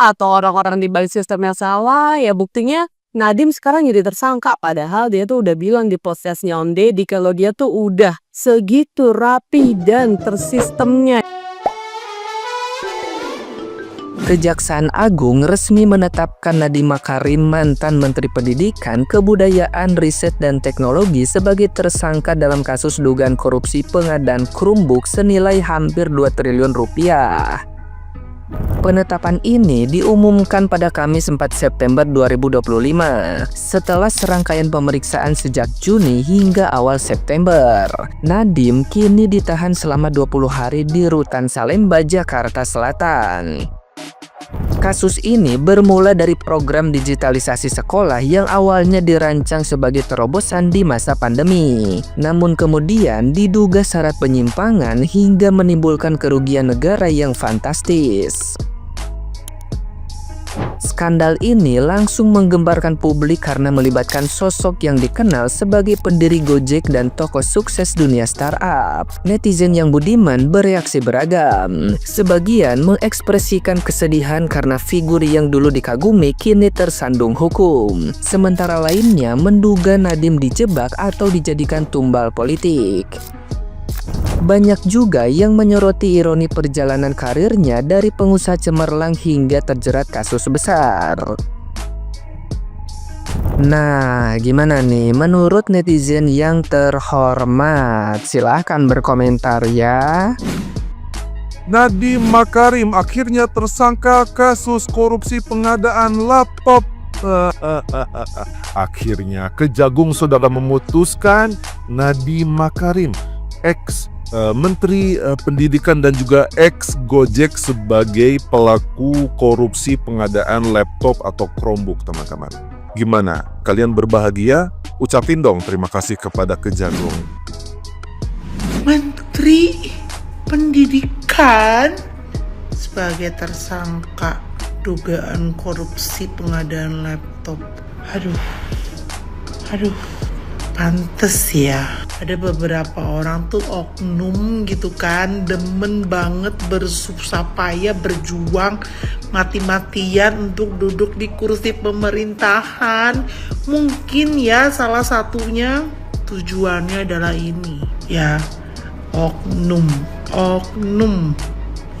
atau orang-orang di balik sistem yang salah, ya buktinya Nadiem sekarang jadi tersangka. Padahal dia tuh udah bilang di podcastnya Om Deddy kalau dia tuh udah segitu rapi dan tersistemnya. Kejaksaan Agung resmi menetapkan Nadiem Makarim, mantan Menteri Pendidikan, Kebudayaan, Riset, dan Teknologi sebagai tersangka dalam kasus dugaan korupsi pengadaan Chromebook senilai hampir 2 triliun rupiah. Penetapan ini diumumkan pada Kamis 4 September 2025 setelah serangkaian pemeriksaan sejak Juni hingga awal September. Nadiem kini ditahan selama 20 hari di Rutan Salemba, Jakarta Selatan. Kasus ini bermula dari program digitalisasi sekolah yang awalnya dirancang sebagai terobosan di masa pandemi. Namun kemudian diduga syarat penyimpangan hingga menimbulkan kerugian negara yang fantastis. Skandal ini langsung menggemparkan publik karena melibatkan sosok yang dikenal sebagai pendiri Gojek dan tokoh sukses dunia startup. Netizen yang budiman bereaksi beragam. Sebagian mengekspresikan kesedihan karena figur yang dulu dikagumi kini tersandung hukum. Sementara lainnya menduga Nadiem dijebak atau dijadikan tumbal politik. Banyak juga yang menyoroti ironi perjalanan karirnya dari pengusaha cemerlang hingga terjerat kasus besar. Nah, gimana nih menurut netizen yang terhormat? Silahkan berkomentar ya. Nadiem Makarim akhirnya tersangka kasus korupsi pengadaan laptop. Akhirnya Kejagung Saudara memutuskan Nadiem Makarim, Menteri Pendidikan dan juga Gojek sebagai pelaku korupsi pengadaan laptop atau Chromebook, teman-teman. Gimana? Kalian berbahagia? Ucapin dong terima kasih kepada Kejagung. Menteri Pendidikan sebagai tersangka dugaan korupsi pengadaan laptop. Aduh, pantes ya. Ada beberapa orang tuh oknum gitu kan, demen banget bersusah payah berjuang mati-matian untuk duduk di kursi pemerintahan. Mungkin ya salah satunya tujuannya adalah ini ya, oknum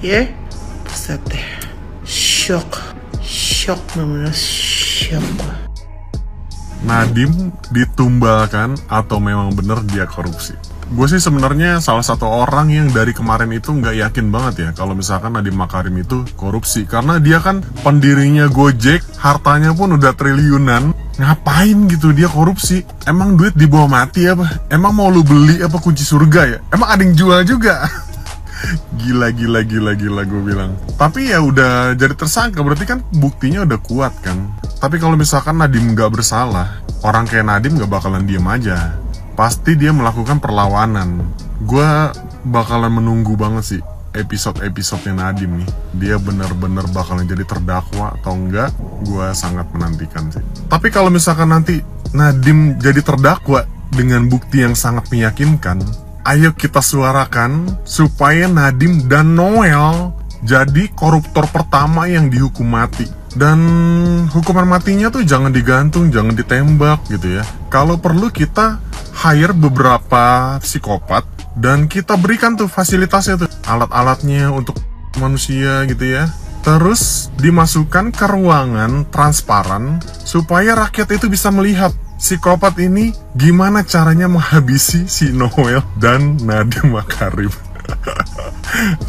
ya. Buset deh, shock bener-bener shock. Nadiem ditumbalkan atau memang benar dia korupsi? Gue sih sebenarnya salah satu orang yang dari kemarin itu nggak yakin banget ya kalau misalkan Nadiem Makarim itu korupsi, karena dia kan pendirinya Gojek, hartanya pun udah triliunan. Ngapain gitu dia korupsi? Emang duit dibawa mati apa? Emang mau lu beli apa kunci surga ya? Emang ada yang jual juga? Gila gue bilang. Tapi ya udah jadi tersangka, berarti kan buktinya udah kuat kan. Tapi kalau misalkan Nadiem nggak bersalah, orang kayak Nadiem nggak bakalan diem aja. Pasti dia melakukan perlawanan. Gue bakalan menunggu banget sih episode-episodenya Nadiem nih. Dia bener-bener bakalan jadi terdakwa atau enggak, gue sangat menantikan sih. Tapi kalau misalkan nanti Nadiem jadi terdakwa dengan bukti yang sangat meyakinkan, ayo kita suarakan supaya Nadiem dan Noel jadi koruptor pertama yang dihukum mati. Dan hukuman matinya tuh jangan digantung, jangan ditembak gitu ya. Kalau perlu kita hire beberapa psikopat dan kita berikan tuh fasilitasnya tuh, alat-alatnya untuk manusia gitu ya. Terus dimasukkan ke ruangan transparan supaya rakyat itu bisa melihat psikopat ini gimana caranya menghabisi si Noel dan Nadiem Makarim.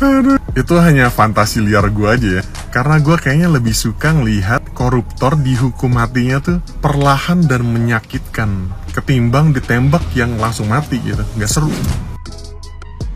Aduh, itu hanya fantasi liar gue aja ya. Karena gue kayaknya lebih suka ngelihat koruptor dihukum matinya tuh perlahan dan menyakitkan ketimbang ditembak yang langsung mati gitu. Nggak seru.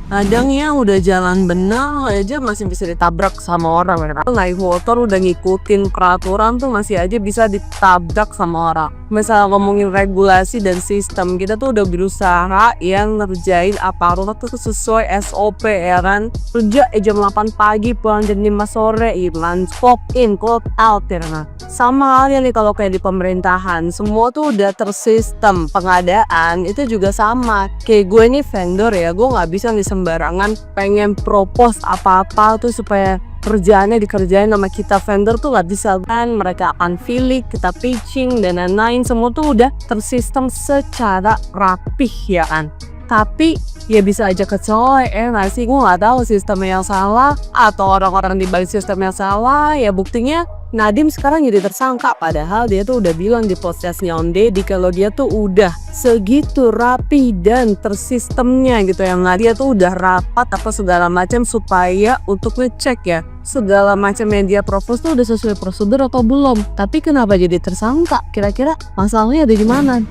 Kadang ya udah jalan benar aja masih bisa ditabrak sama orang. Naik motor udah ngikutin peraturan tuh masih aja bisa ditabrak sama orang. Misal ngomongin regulasi dan sistem, kita tuh udah berusaha yang ngerjain aparat tuh sesuai SOP ya kan. Kerja jam 8 pagi pulang jam 5 sore, lunch pop in, clock out ya kan. Sama halnya nih kalau kayak di pemerintahan, semua tuh udah tersistem. Pengadaan itu juga sama. Kayak gue nih vendor ya, gue nggak bisa sembarangan pengen propose apa-apa tuh supaya kerjaannya dikerjain sama kita vendor tuh nggak bisa kan, mereka akan filik, kita pitching dan lain-lain, semua tuh udah tersistem secara rapih ya kan. Tapi ya bisa aja kecoy, nggak sih, gue nggak tahu sistemnya yang salah atau orang-orang di balik sistem yang salah. Ya buktinya Nadiem sekarang jadi tersangka, padahal dia tuh udah bilang di podcastnya Om Deddy kalau dia tuh udah segitu rapi dan tersistemnya gitu, yang dia tuh udah rapat apa segala macam supaya untuk ngecek ya segala macam yang dia propose tuh udah sesuai prosedur atau belum. Tapi kenapa jadi tersangka? Kira-kira masalahnya ada di mana?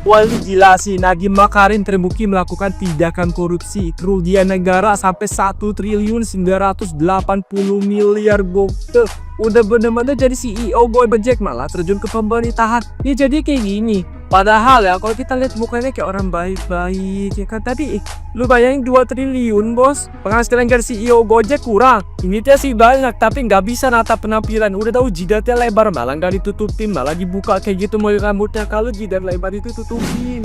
Wah, gila sih, Nadiem Makarim terbukti melakukan tindakan korupsi kerugian negara sampai 1.980 miliar gokil. Udah bener-bener jadi CEO Gojek malah terjun ke pemerintahan. Dia jadi kayak gini. Padahal ya kalau kita lihat mukanya kayak orang baik-baik ya kan. Tadi lu bayangin 2 triliun bos, penghasilan dari CEO Gojek kurang. Ini dia sih banyak tapi nggak bisa nata penampilan. Udah tahu jidatnya lebar malah nggak ditutupin, malah dibuka kayak gitu model rambutnya. Kalau jidat lebar itu tutupin.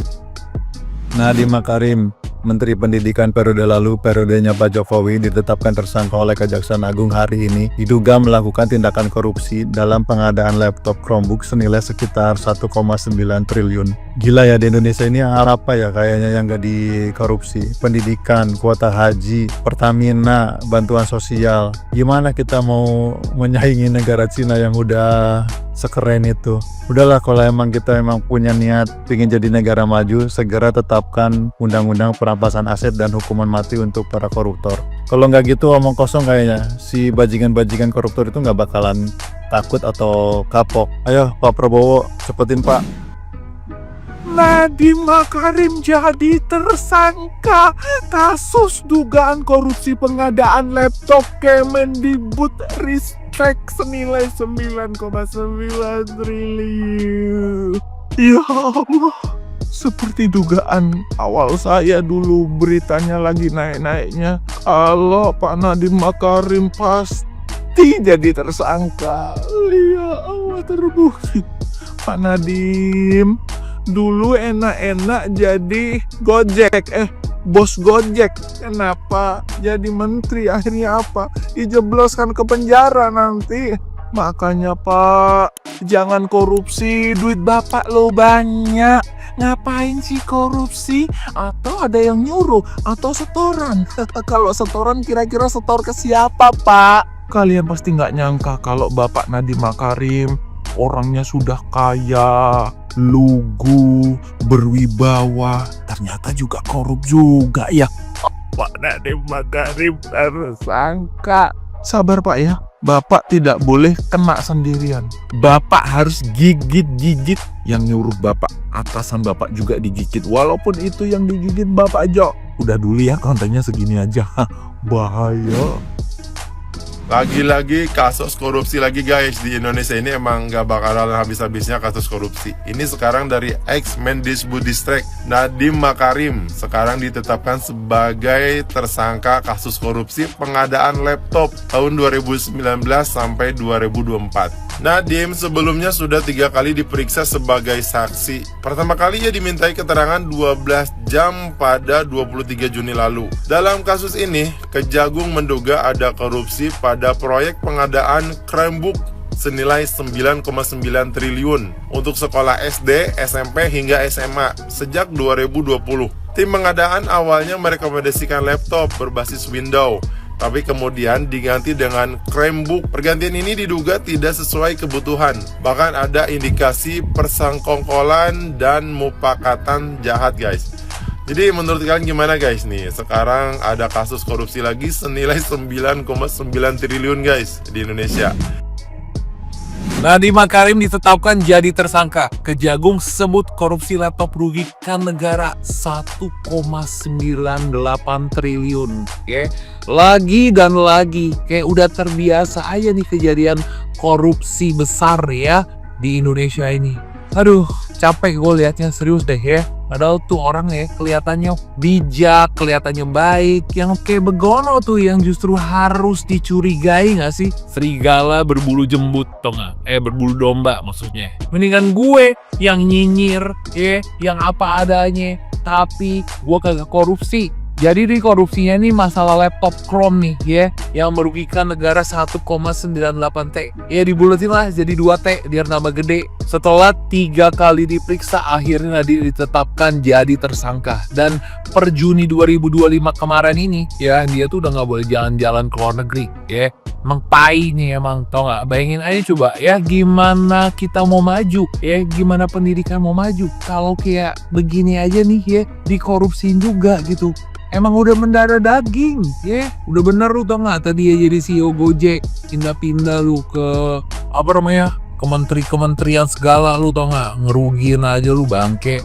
Nadiem Makarim, Menteri Pendidikan periode lalu, periodenya Pak Jokowi, ditetapkan tersangka oleh Kejaksaan Agung hari ini diduga melakukan tindakan korupsi dalam pengadaan laptop Chromebook senilai sekitar 1,9 triliun. Gila ya, di Indonesia ini apa ya kayaknya yang gak dikorupsi? Pendidikan, kuota haji, Pertamina, bantuan sosial. Gimana kita mau menyaingi negara Cina yang udah sekeren itu? Udahlah, kalau emang kita punya niat ingin jadi negara maju, segera tetapkan undang-undang perampasan aset dan hukuman mati untuk para koruptor. Kalau nggak gitu omong kosong kayaknya, si bajingan-bajingan koruptor itu nggak bakalan takut atau kapok. Ayo Pak Prabowo, cepetin Pak. Nadiem Makarim jadi tersangka kasus dugaan korupsi pengadaan laptop Kemendikbudristek senilai 9,9 triliun. Ya Allah, seperti dugaan awal saya dulu, beritanya lagi naik-naiknya kalau Pak Nadiem Makarim pasti jadi tersangka. Ya Allah, terbukti Pak Nadiem dulu enak-enak jadi Gojek, bos Gojek. Kenapa jadi menteri? Akhirnya apa? Dijebloskan ke penjara nanti. Makanya Pak, jangan korupsi, duit Bapak lo banyak. Ngapain sih korupsi? Atau ada yang nyuruh? Atau setoran? Kalau setoran kira-kira setor ke siapa Pak? Kalian pasti nggak nyangka kalau Bapak Nadiem Makarim orangnya sudah kaya, lugu, berwibawa, ternyata juga korup juga ya. Pak Nadiem Makarim tersangka. Sabar Pak ya, Bapak tidak boleh kena sendirian. Bapak harus gigit-gigit yang nyuruh Bapak. Atasan Bapak juga digigit, walaupun itu yang digigit Bapak Jo. Udah dulu ya, kontennya segini aja. Bahaya. Lagi-lagi kasus korupsi lagi guys. Di Indonesia ini emang gak bakalan habis-habisnya kasus korupsi. Ini sekarang dari ex-Mendikbudristek Nadiem Makarim sekarang ditetapkan sebagai tersangka kasus korupsi pengadaan laptop tahun 2019 sampai 2024. Nadiem sebelumnya sudah 3 kali diperiksa sebagai saksi. Pertama kali ia dimintai keterangan 12 jam pada 23 Juni lalu. Dalam kasus ini, Kejagung menduga ada korupsi pada proyek pengadaan Chromebook senilai 9,9 triliun untuk sekolah SD, SMP, hingga SMA sejak 2020. Tim pengadaan awalnya merekomendasikan laptop berbasis Windows, tapi kemudian diganti dengan Chromebook. Pergantian ini diduga tidak sesuai kebutuhan. Bahkan ada indikasi persangkongkolan dan mupakatan jahat guys. Jadi menurut kalian gimana guys nih? Sekarang ada kasus korupsi lagi senilai 9,9 triliun guys di Indonesia. Nadiem Makarim ditetapkan jadi tersangka. Kejagung sebut korupsi laptop rugikan negara 1,98 triliun. Oke, lagi dan lagi. Kayak udah terbiasa aja nih kejadian korupsi besar ya di Indonesia ini. Aduh, capek gue liatnya, serius deh ya. Padahal tuh orang ya kelihatannya bijak, kelihatannya baik. Yang kayak Begono tuh yang justru harus dicurigai gak sih? Serigala berbulu jembut, tau gak? Berbulu domba maksudnya. Mendingan gue yang nyinyir, ya, yang apa adanya. Tapi gue kagak korupsi. Jadi di korupsinya nih masalah laptop Chrome nih ya, yang merugikan negara 1,98 T. Ya dibulatin lah jadi 2 T biar nambah gede. Setelah 3 kali diperiksa, akhirnya Nadiem ditetapkan jadi tersangka. Dan per Juni 2025 kemarin ini ya, dia tuh udah nggak boleh jalan-jalan ke luar negeri ya. Emang pai nih emang, tau nggak? Bayangin aja coba ya, gimana kita mau maju ya, gimana pendidikan mau maju kalau kayak begini aja nih ya, dikorupsiin juga gitu. Emang udah mendarah daging ya, udah bener lu tau nggak, tadi ya jadi CEO Gojek pindah-pindah lu ke apa namanya, kementerian segala, lu tau nggak, ngerugiin aja lu bangke.